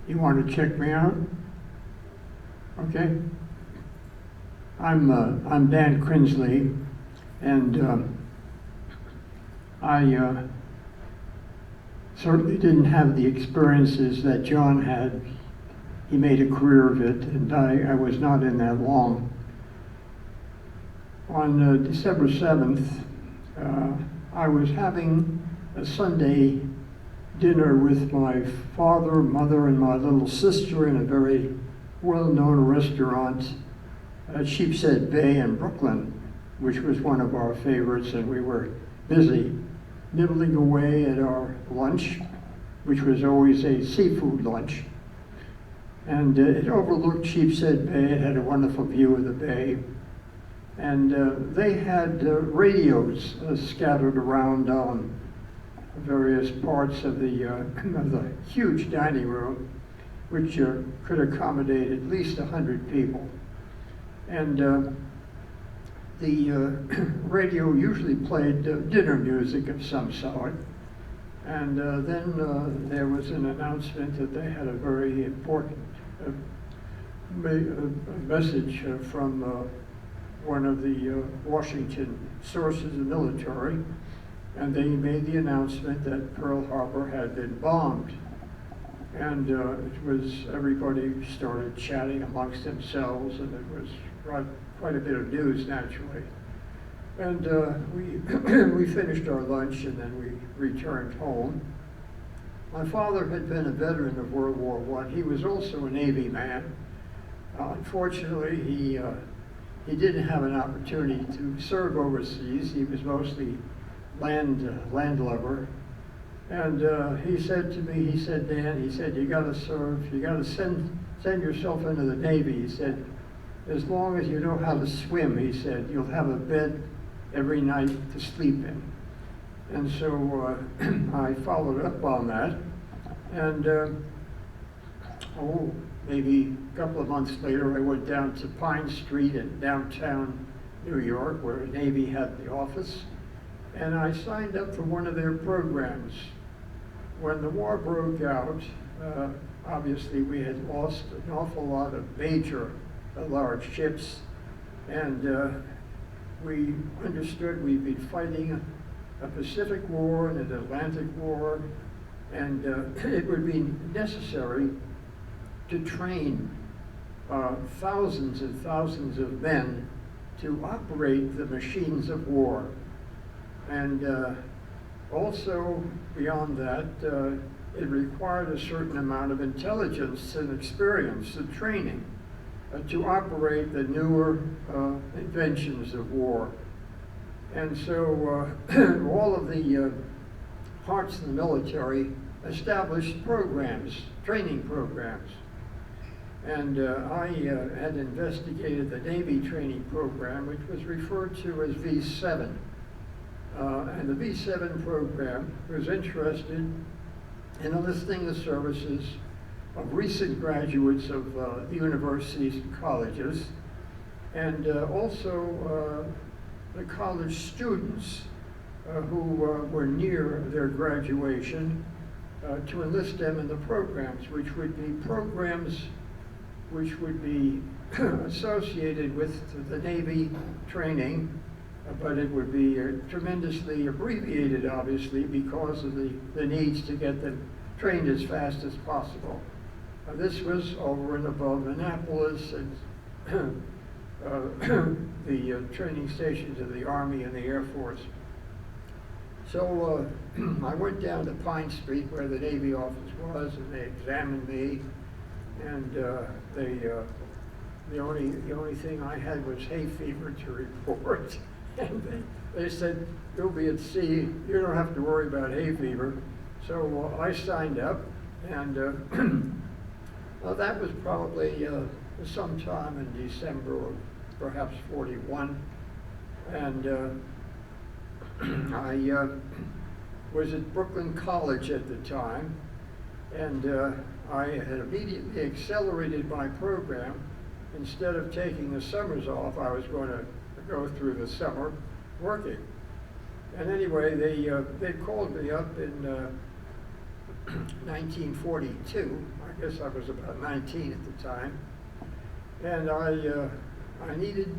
You want to check me out? Okay. I'm Dan Krinsley, and I certainly didn't have the experiences that John had. He made a career of it, and I was not in that long. On December 7th, I was having a Sunday dinner with my father, mother, and my little sister in a very well-known restaurant at Sheepshead Bay in Brooklyn, which was one of our favorites, and we were busy nibbling away at our lunch, which was always a seafood lunch. And it overlooked Sheepshead Bay. It had a wonderful view of the bay. And they had radios scattered around on various parts of the huge dining room, which could accommodate at least 100 people. And the radio usually played dinner music of some sort. And then there was an announcement that they had a very important message from one of the Washington sources of the military, and they made the announcement that Pearl Harbor had been bombed. And everybody started chatting amongst themselves, and it was quite a bit of news, naturally. And we finished our lunch, and then we returned home. My father had been a veteran of World War I. He was also a Navy man. Unfortunately, he didn't have an opportunity to serve overseas. He was mostly landlubber. And he said to me, he said, Dan, he said, you got to serve, you got to send yourself into the Navy. He said, as long as you know how to swim, he said, you'll have a bed every night to sleep in. And so I followed up on that. And maybe a couple of months later, I went down to Pine Street in downtown New York, where Navy had the office, and I signed up for one of their programs. When the war broke out, obviously we had lost an awful lot of major large ships, and we understood we'd be fighting a Pacific War and an Atlantic War, and it would be necessary to train thousands and thousands of men to operate the machines of war. And also, beyond that, it required a certain amount of intelligence and experience and training to operate the newer inventions of war. And so all of the parts of the military established programs, training programs. And I had investigated the Navy training program, which was referred to as V7. And the V7 program was interested in enlisting the services of recent graduates of the universities and colleges, and also the college students who were near their graduation, to enlist them in the programs, which would be programs which would be associated with the Navy training, but it would be tremendously abbreviated, obviously, because of the needs to get them trained as fast as possible. This was over and above Annapolis and the training stations of the Army and the Air Force. So I went down to Pine Street where the Navy office was, and they examined me, and the only thing I had was hay fever to report. And they said, you'll be at sea, you don't have to worry about hay fever. So I signed up, and well, that was probably sometime in December of perhaps 41. And I was at Brooklyn College at the time, and I had immediately accelerated my program. Instead of taking the summers off, I was going to go through the summer working. And anyway, they called me up in 1942. I guess I was about 19 at the time. And I needed,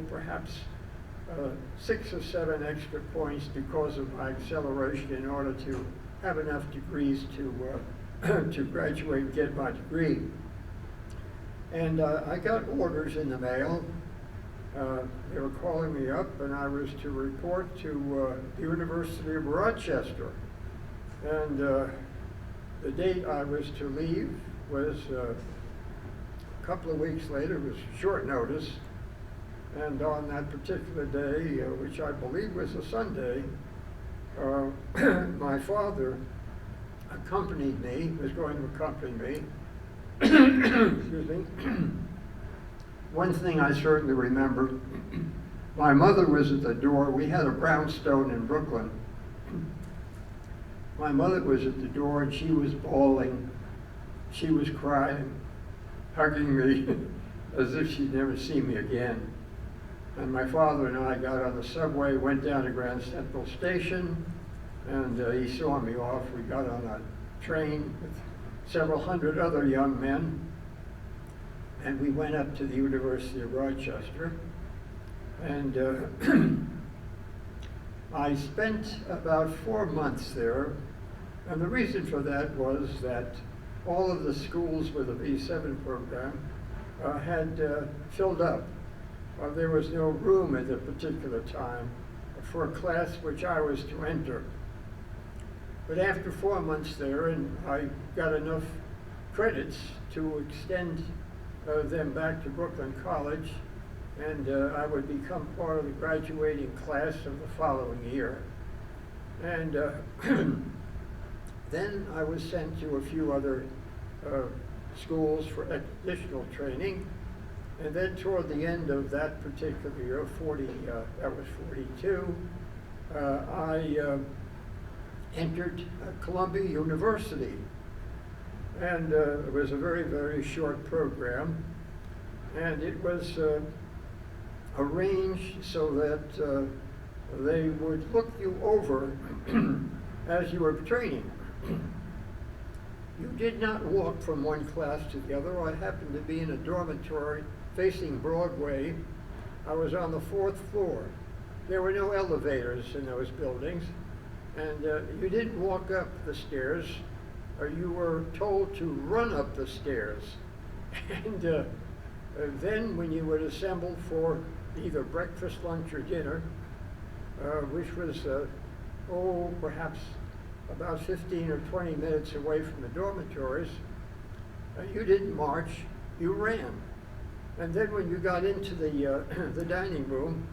perhaps 6 or 7 extra points because of my acceleration in order to have enough degrees to, to graduate and get my degree. And I got orders in the mail. They were calling me up, and I was to report to the University of Rochester. And the date I was to leave was a couple of weeks later. It was short notice. And on that particular day, which I believe was a Sunday, my father accompanied me, was going to accompany me. Excuse me. One thing I certainly remember, my mother was at the door. We had a brownstone in Brooklyn. My mother was at the door, and she was bawling. She was crying, hugging me as if she'd never seen me again. And my father and I got on the subway, went down to Grand Central Station, and he saw me off. We got on a train with several hundred other young men, and we went up to the University of Rochester. And I spent about 4 months there, and the reason for that was that all of the schools with a V7 program had filled up. There was no room at a particular time for a class which I was to enter. But after 4 months there, and I got enough credits to extend them back to Brooklyn College, and I would become part of the graduating class of the following year. And then I was sent to a few other schools for additional training. And then toward the end of that particular year, that was 42, I entered Columbia University. And it was a very, very short program. And it was arranged so that they would look you over as you were training. You did not walk from one class to the other. I happened to be in a dormitory facing Broadway. I was on the 4th floor. There were no elevators in those buildings, and you didn't walk up the stairs. You were told to run up the stairs. And then when you would assemble for either breakfast, lunch, or dinner, which was, perhaps about 15 or 20 minutes away from the dormitories, you didn't march, you ran. And then when you got into the dining room,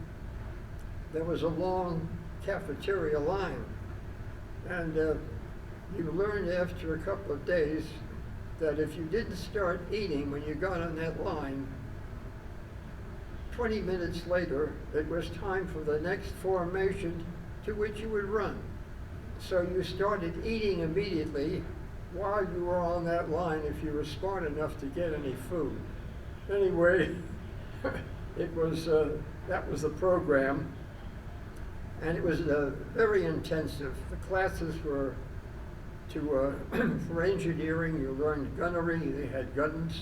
there was a long cafeteria line. And you learned after a couple of days that if you didn't start eating when you got on that line, 20 minutes later, it was time for the next formation to which you would run. So you started eating immediately while you were on that line if you were smart enough to get any food. Anyway, it was, that was the program, and it was very intensive. The classes were for engineering. You learned gunnery, they had guns.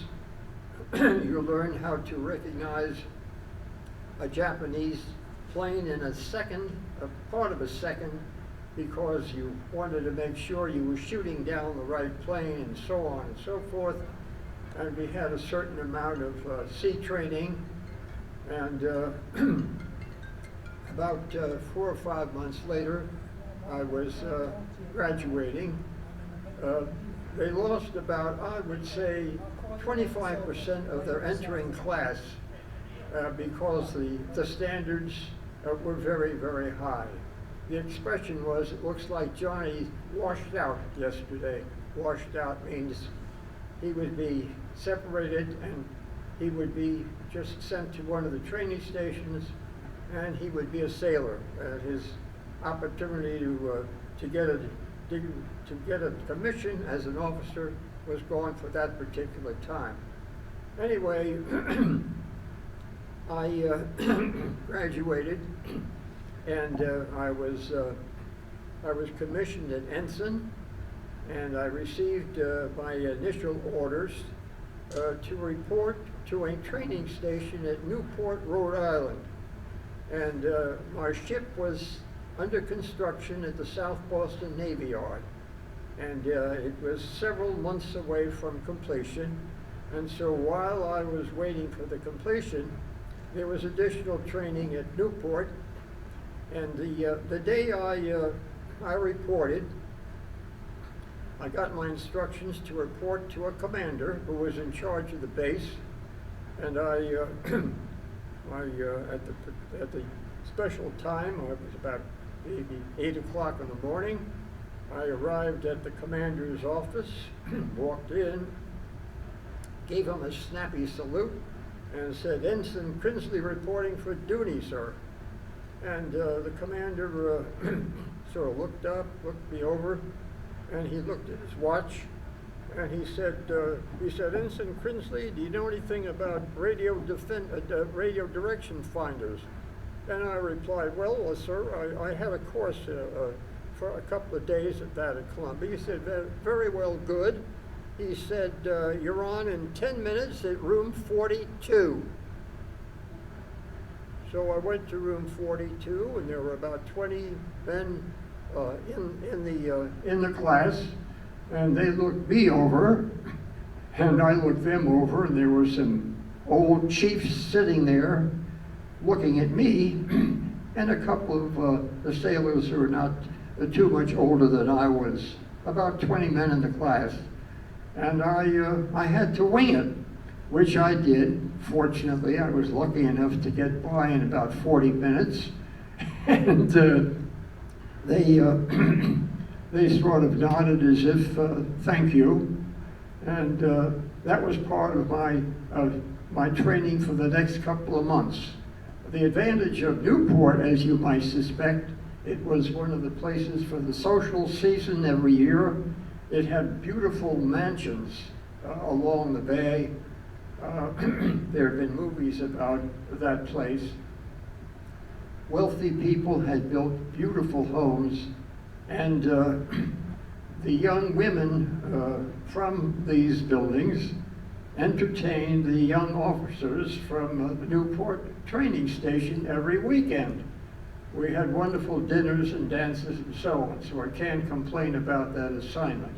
You learned how to recognize a Japanese plane in a part of a second, because you wanted to make sure you were shooting down the right plane, and so on and so forth. And we had a certain amount of sea training, and about 4 or 5 months later, I was graduating. They lost about, I would say, 25% of their entering class because the standards were very, very high. The expression was, it looks like Johnny washed out yesterday. Washed out means he would be separated, and he would be just sent to one of the training stations, and he would be a sailor. His opportunity to get a commission as an officer was gone for that particular time. Anyway, I graduated, and I was commissioned an ensign, and I received my initial orders to report to a training station at Newport, Rhode Island. And our ship was under construction at the South Boston Navy Yard. And it was several months away from completion. And so while I was waiting for the completion, there was additional training at Newport. And the day I reported, I got my instructions to report to a commander who was in charge of the base. And at the special time, it was about maybe 8 o'clock in the morning, I arrived at the commander's office, walked in, gave him a snappy salute, and said, "Ensign Krinsley reporting for duty, sir." And the commander sort of looked up, looked me over, and he looked at his watch, and he said, "Ensign Krinsley, do you know anything about radio direction finders?" And I replied, "Well, sir, I had a course for a couple of days at that at Columbia." He said, "Very well, good." He said, "You're on in 10 minutes at room 42. So I went to room 42, and there were about 20 men in the class, and they looked me over, and I looked them over, and there were some old chiefs sitting there looking at me, and a couple of the sailors who were not too much older than I was, about 20 men in the class. And I had to wing it, which I did. Fortunately, I was lucky enough to get by in about 40 minutes. And they sort of nodded as if, "Thank you." And that was part of my training for the next couple of months. The advantage of Newport, as you might suspect, it was one of the places for the social season every year. It had beautiful mansions along the bay. There have been movies about that place. Wealthy people had built beautiful homes, and the young women from these buildings entertained the young officers from the Newport training station every weekend. We had wonderful dinners and dances and so on, so I can't complain about that assignment.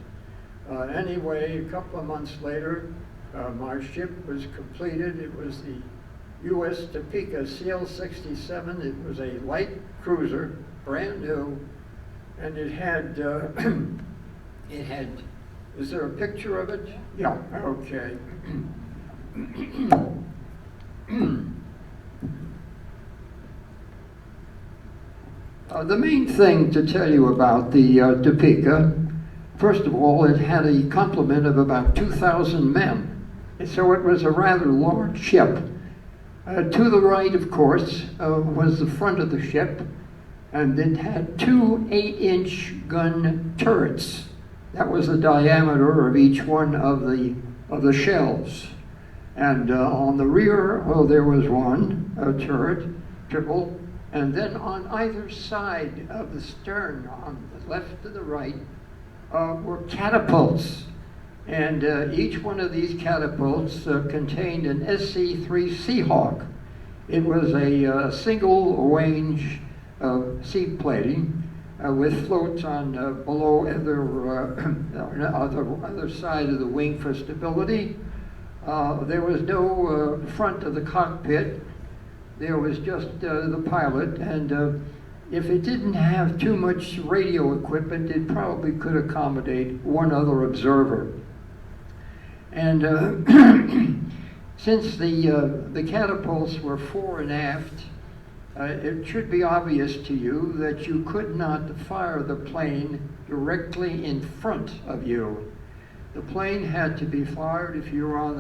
Anyway, a couple of months later, my ship was completed. It was the U.S. Topeka CL-67. It was a light cruiser, brand new, and it had, is there a picture of it? Yeah, okay. The main thing to tell you about the Topeka, first of all, it had a complement of about 2,000 men. And so it was a rather large ship. To the right, of course, was the front of the ship, and it had two 8-inch gun turrets. That was the diameter of each one of the shells. And on the rear, there was one turret, triple, and then on either side of the stern, on the left and the right, were catapults. And each one of these catapults contained an SC-3 Seahawk. It was a single range seat plating with floats on below other side of the wing for stability. There was no front of the cockpit. There was just the pilot, and if it didn't have too much radio equipment, it probably could accommodate one other observer. And since the catapults were fore and aft, it should be obvious to you that you could not fire the plane directly in front of you. The plane had to be fired if you were on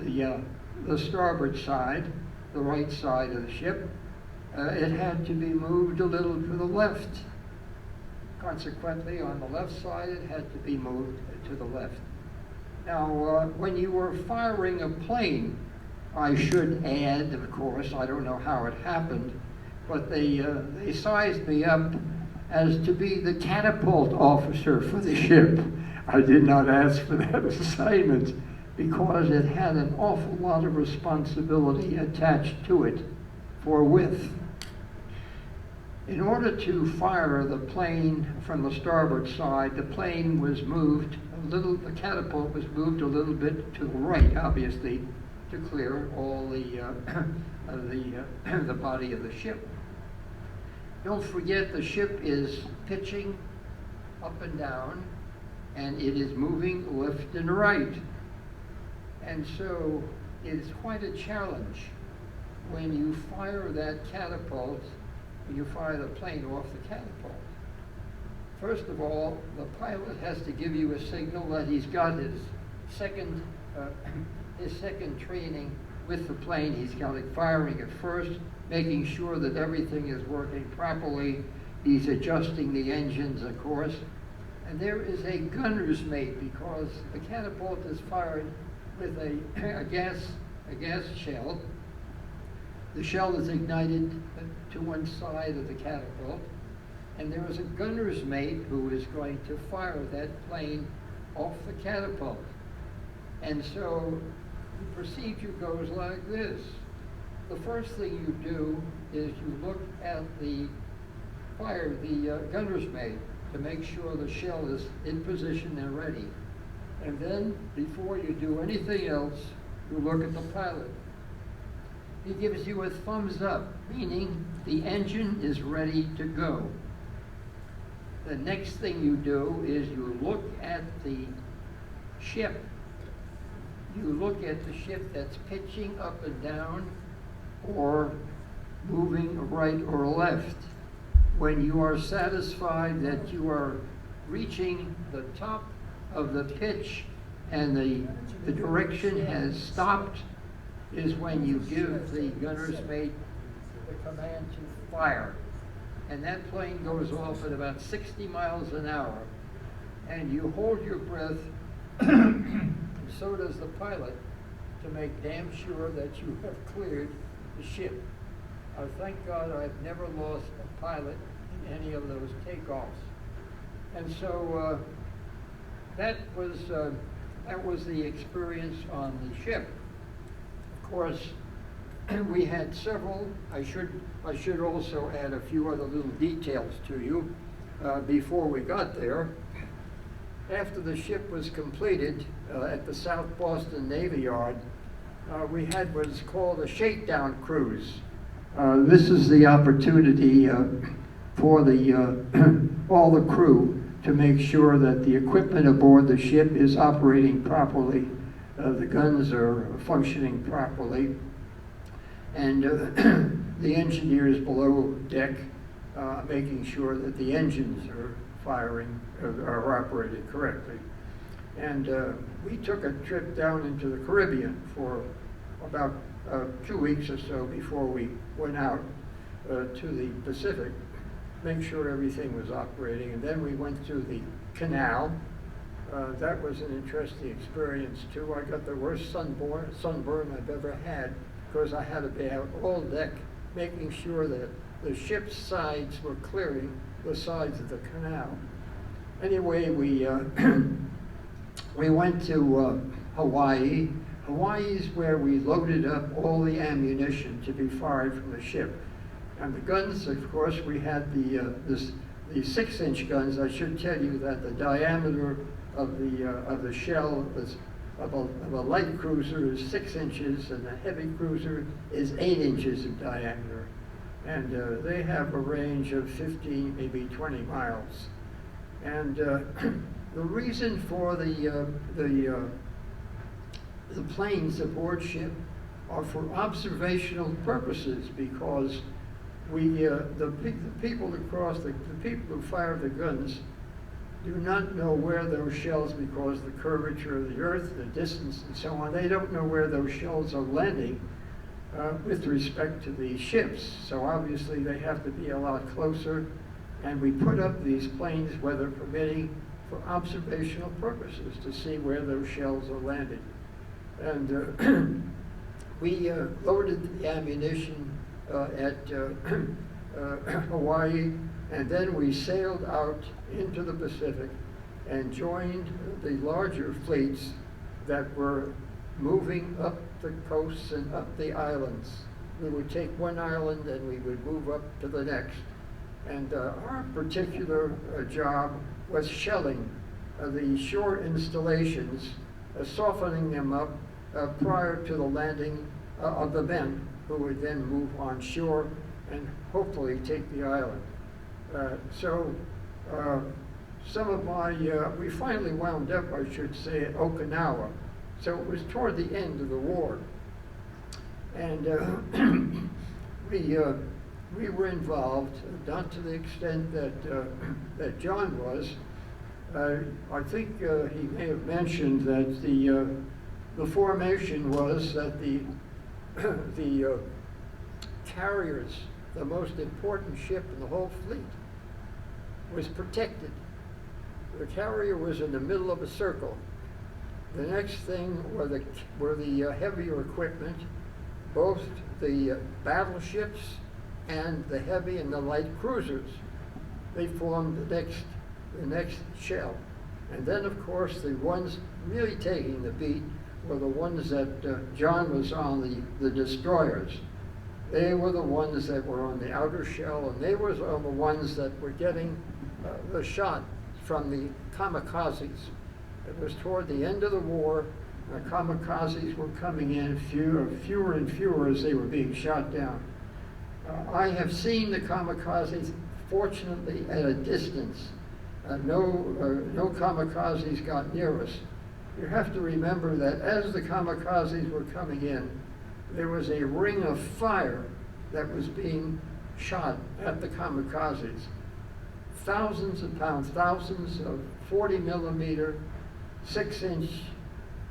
the starboard side, the right side of the ship. It had to be moved a little to the left. Consequently, on the left side, it had to be moved to the left. Now, when you were firing a plane, I should add, of course, I don't know how it happened, but they sized me up as to be the catapult officer for the ship. I did not ask for that assignment because it had an awful lot of responsibility attached to it for width. In order to fire the plane from the starboard side, the plane was moved a little, the catapult was moved a little bit to the right, obviously, to clear all the body of the ship. Don't forget, the ship is pitching up and down, and it is moving left and right. And so it's quite a challenge when you fire that catapult, when you fire the plane off the catapult. First of all, the pilot has to give you a signal that he's got his second training with the plane. He's got it firing at first, making sure that everything is working properly. He's adjusting the engines, of course. And there is a gunner's mate, because the catapult is fired with a gas shell. The shell is ignited to one side of the catapult, and there is a gunner's mate who is going to fire that plane off the catapult. And so the procedure goes like this. The first thing you do is you look at the gunner's mate to make sure the shell is in position and ready. And then, before you do anything else, you look at the pilot. He gives you a thumbs up, meaning the engine is ready to go. The next thing you do is you look at the ship. You look at the ship that's pitching up and down or moving right or left. When you are satisfied that you are reaching the top of the pitch and the direction has stopped, is when you give the gunner's mate the command to fire. And that plane goes off at about 60 miles an hour. And you hold your breath, and so does the pilot, to make damn sure that you have cleared the ship. Thank God I've never lost a pilot in any of those takeoffs. And so that was the experience on the ship. Of course, we had several. I should also add a few other little details to you before we got there. After the ship was completed at the South Boston Navy Yard, we had what is called a shakedown cruise. This is the opportunity for all the crew to make sure that the equipment aboard the ship is operating properly, the guns are functioning properly, and the engineers below deck making sure that the engines are firing, are operating correctly. And we took a trip down into the Caribbean for about 2 weeks or so before we went out to the Pacific, make sure everything was operating. And then we went to the canal. That was an interesting experience too. I got the worst sunburn I've ever had, because I had to be out all deck making sure that the ship's sides were clearing the sides of the canal. Anyway, we went to Hawaii. Hawaii is where we loaded up all the ammunition to be fired from the ship. And the guns, of course, we had the 6-inch guns. I should tell you that the diameter of the shell of a light cruiser is 6 inches, and a heavy cruiser is 8 inches in diameter. And they have a range of 15, maybe 20 miles. And the reason for the planes aboard ship are for observational purposes, because the people who fire the guns do not know where those shells, because the curvature of the earth, the distance and so on, they don't know where those shells are landing with respect to the ships. So obviously they have to be a lot closer, and we put up these planes, weather permitting, for observational purposes to see where those shells are landing. And we loaded the ammunition at Hawaii, and then we sailed out into the Pacific and joined the larger fleets that were moving up the coasts and up the islands. We would take one island and we would move up to the next. And our particular job was shelling the shore installations, softening them up prior to the landing of the men, who would then move on shore and hopefully take the island. Some of my, we finally wound up, I should say, at Okinawa. So it was toward the end of the war. And we were involved, not to the extent that John was. I think he may have mentioned that the formation was that the carriers, the most important ship in the whole fleet, was protected. The carrier was in the middle of a circle. The next thing were the heavier equipment, both the battleships and the heavy and the light cruisers. They formed the next shell. And then, of course, the ones really taking the beat were the ones that John was on, the destroyers. They were the ones that were on the outer shell, and they were the ones that were getting the shot from the kamikazes. It was toward the end of the war. Kamikazes were coming in fewer and fewer as they were being shot down. I have seen the kamikazes, fortunately, at a distance. No kamikazes got near us. You have to remember that as the kamikazes were coming in, there was a ring of fire that was being shot at the kamikazes. Thousands of pounds, thousands of 40 millimeter, 6-inch,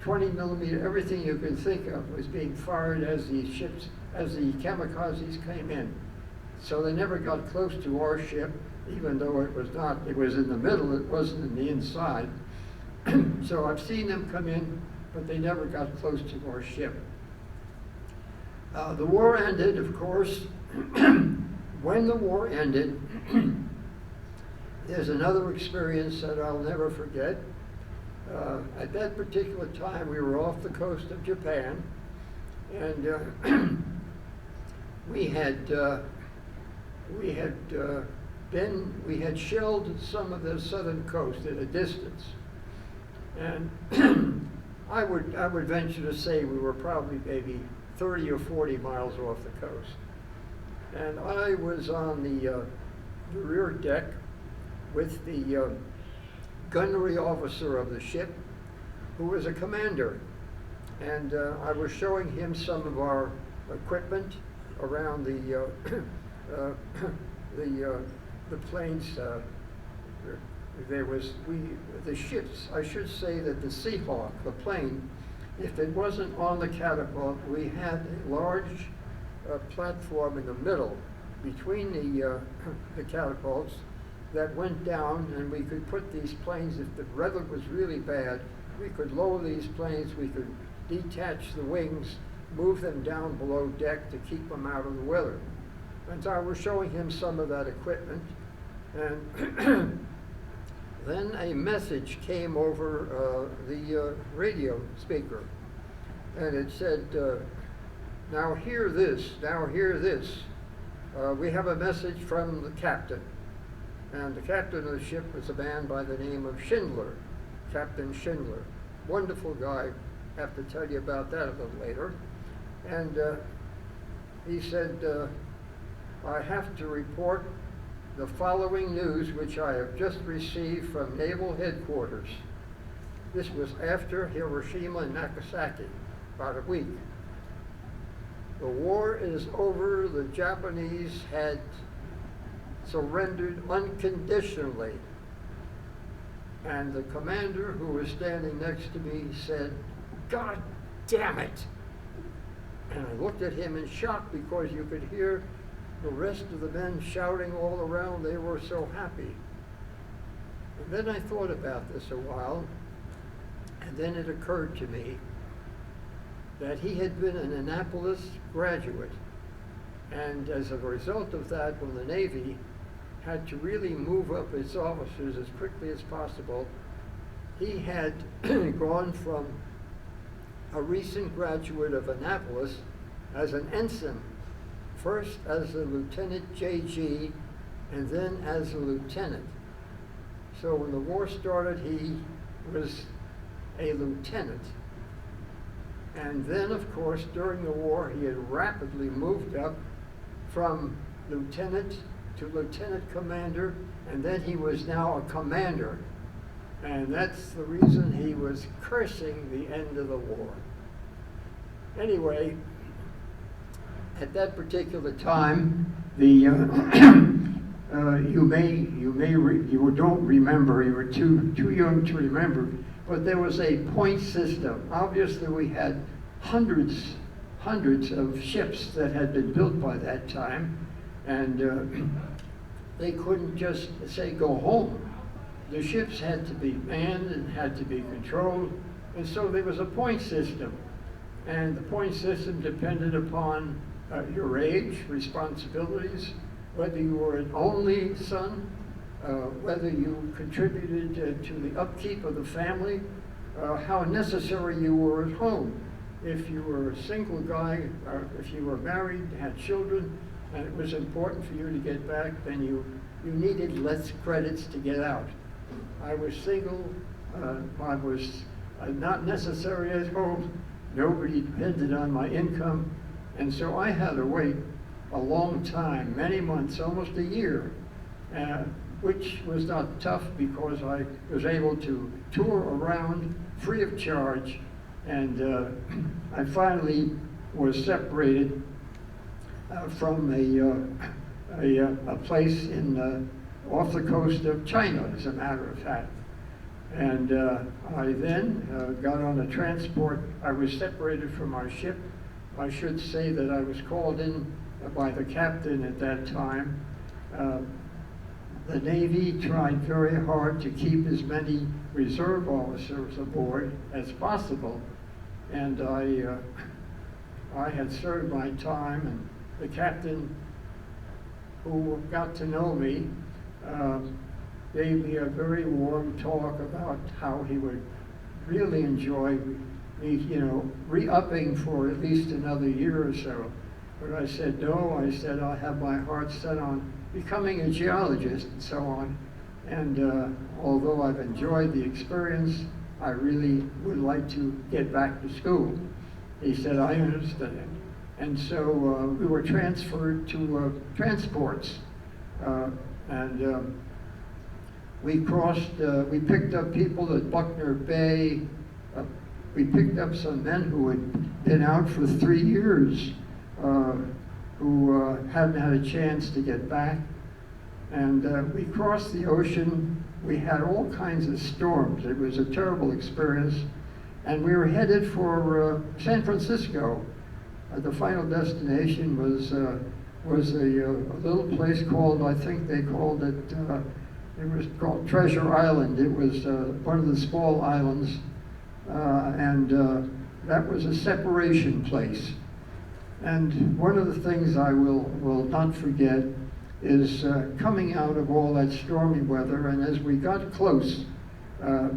20 millimeter, everything you could think of was being fired as the kamikazes came in. So they never got close to our ship, even though it was in the middle, it wasn't in the inside. So I've seen them come in, but they never got close to our ship. The war ended, of course. When the war ended, there's another experience that I'll never forget. At that particular time, we were off the coast of Japan, and we had shelled some of the southern coast at a distance, and I would venture to say we were probably maybe 30 or 40 miles off the coast, and I was on the rear deck with the gunnery officer of the ship, who was a commander, and I was showing him some of our equipment around the planes. The ships. I should say that the Seahawk, the plane, if it wasn't on the catapult, we had a large platform in the middle between the catapults that went down, and we could put these planes, if the weather was really bad, we could lower these planes, we could detach the wings, move them down below deck to keep them out of the weather. And so I was showing him some of that equipment, and then a message came over the radio speaker, and it said, now hear this, now hear this. We have a message from the captain. And the captain of the ship was a man by the name of Schindler, Captain Schindler. Wonderful guy. I have to tell you about that a little later. And he said, I have to report the following news which I have just received from Naval Headquarters. This was after Hiroshima and Nagasaki, about a week. The war is over. The Japanese had surrendered unconditionally. And the commander, who was standing next to me, said, God damn it. And I looked at him in shock, because you could hear the rest of the men shouting all around. They were so happy. And then I thought about this a while, and then it occurred to me that he had been an Annapolis graduate. And as a result of that, when the Navy had to really move up its officers as quickly as possible, he had gone from a recent graduate of Annapolis as an ensign, first as a Lieutenant JG, and then as a lieutenant. So when the war started, he was a lieutenant. And then, of course, during the war, he had rapidly moved up from lieutenant to lieutenant commander, and then he was now a commander. And that's the reason he was cursing the end of the war. Anyway, at that particular time, the you don't remember, you were too young to remember, but there was a point system. Obviously, we had hundreds of ships that had been built by that time, and they couldn't just say go home. The ships had to be manned and had to be controlled, and so there was a point system. And the point system depended upon your age, responsibilities, whether you were an only son, whether you contributed to the upkeep of the family, how necessary you were at home. If you were a single guy, if you were married, had children, and it was important for you to get back, then you needed less credits to get out. I was single, I was not necessary at home, nobody depended on my income, and so I had to wait a long time, many months, almost a year, which was not tough because I was able to tour around free of charge, and I finally was separated from a place in off the coast of China, as a matter of fact. And I then got on a transport. I was separated from our ship. I should say that I was called in by the captain at that time. The Navy tried very hard to keep as many reserve officers aboard as possible, and I had served my time, and the captain, who got to know me, gave me a very warm talk about how he would really enjoy me, re-upping for at least another year or so. But I said, no, I said, I have my heart set on becoming a geologist and so on. And although I've enjoyed the experience, I really would like to get back to school. He said, I understand. And so we were transferred to transports. We picked up people at Buckner Bay. We picked up some men who had been out for 3 years, who hadn't had a chance to get back. And we crossed the ocean. We had all kinds of storms. It was a terrible experience. And we were headed for San Francisco. The final destination was a little place called, I think they called it, it was called Treasure Island. It was one of the small islands, and that was a separation place. And one of the things I will not forget is coming out of all that stormy weather, and as we got close to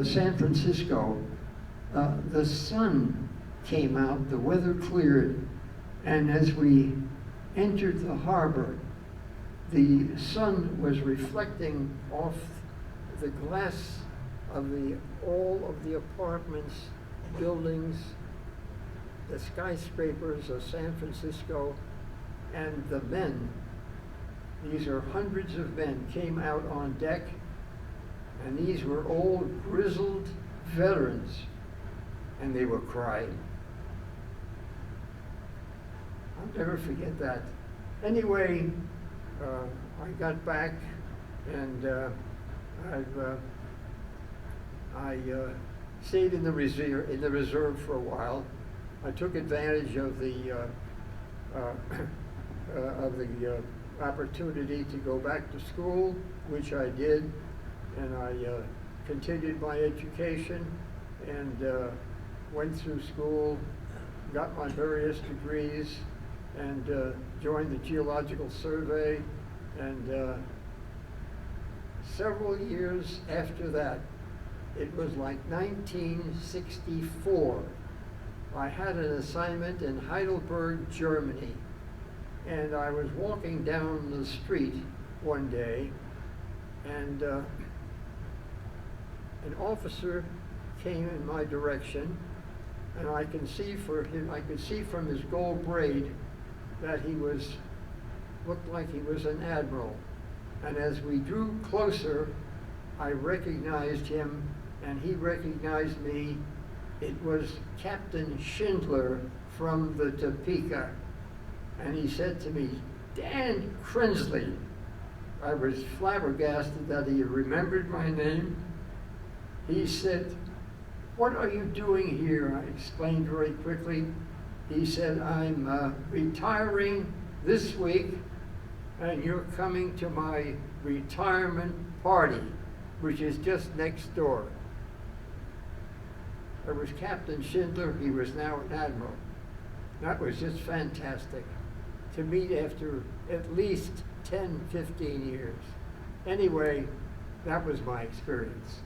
San Francisco, the sun came out, the weather cleared, and as we entered the harbor, the sun was reflecting off the glass of all of the apartments, buildings, the skyscrapers of San Francisco, and the men, these are hundreds of men, came out on deck, and these were all grizzled veterans, and they were crying. I'll never forget that. Anyway, I got back, and I stayed in the reserve for a while. I took advantage of the opportunity to go back to school, which I did, and I continued my education and went through school, got my various degrees, and joined the Geological Survey, and several years after that, it was like 1964, I had an assignment in Heidelberg, Germany, and I was walking down the street one day, and an officer came in my direction, and I could see from his gold braid that he looked like he was an admiral. And as we drew closer, I recognized him, and he recognized me. It was Captain Schindler from the Topeka. And he said to me, "Dan Krinsley." I was flabbergasted that he remembered my name. He said, "What are you doing here?" I explained very quickly. He said, "I'm retiring this week, and you're coming to my retirement party, which is just next door." There was Captain Schindler. He was now an admiral. That was just fantastic to meet after at least 10, 15 years. Anyway, that was my experience.